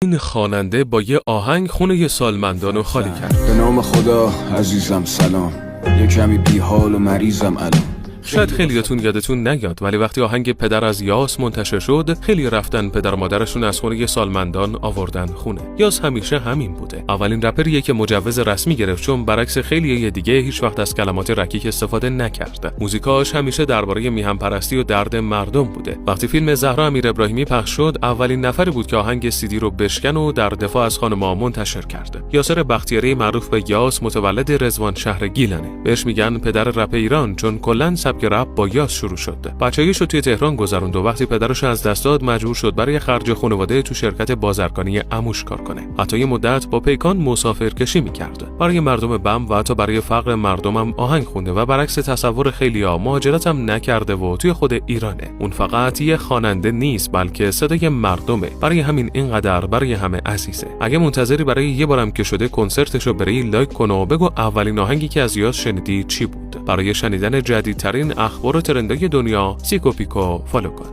این خواننده با یه آهنگ خونه سالمندانو خالی کرد. به نام خدا عزیزم سلام، یه کمی بیحال و مریضم الان. شاید خیلیاتون یادتون نیاد، ولی وقتی آهنگ پدر از یاس منتشر شد، خیلی رفتن پدر و مادرشون از خونه سالمندان آوردن خونه. یاس همیشه همین بوده. اولین رپریه که مجوز رسمی گرفت، چون برعکس خیلی دیگه هیچ وقت از کلمات رکیک استفاده نکرده. موزیکاش همیشه درباره میهن پرستی و درد مردم بوده. وقتی فیلم زهرا امیرابراهیمی پخش شد، اولین نفری بود که آهنگ CD رو بشکن و در دفاع از خانم‌ها منتشر کرده. یاسر بختیاری معروف به یاس متولد رضوان شهر گیلانه. بهش میگن پدر رپ ایران، چون کلاً که رپ با یاس شروع شد. بچگیش رو توی تهران گذروند و وقتی پدرش از دست داد مجبور شد برای خرج خانواده تو شرکت بازرگانی عموش کار کنه. حتی یه مدت با پیکان مسافرکشی می‌کرد. برای مردم بم و حتی برای فقر مردمم آهنگ خونده و برعکس تصور خیلیا مهاجرت هم نکرده و توی خود ایرانه. اون فقط یه خواننده نیست، بلکه صدای مردمه. برای همین اینقدر برای همه عزیزه. اگه منتظری برای یه بارم که شده کنسرتشو بری لایک کن و بگو اولین آهنگی که از یاس شنیدی چی بود. برای شنیدن جدیدترین اخبار و ترندهای دنیا سیکو پیکو فالو کن.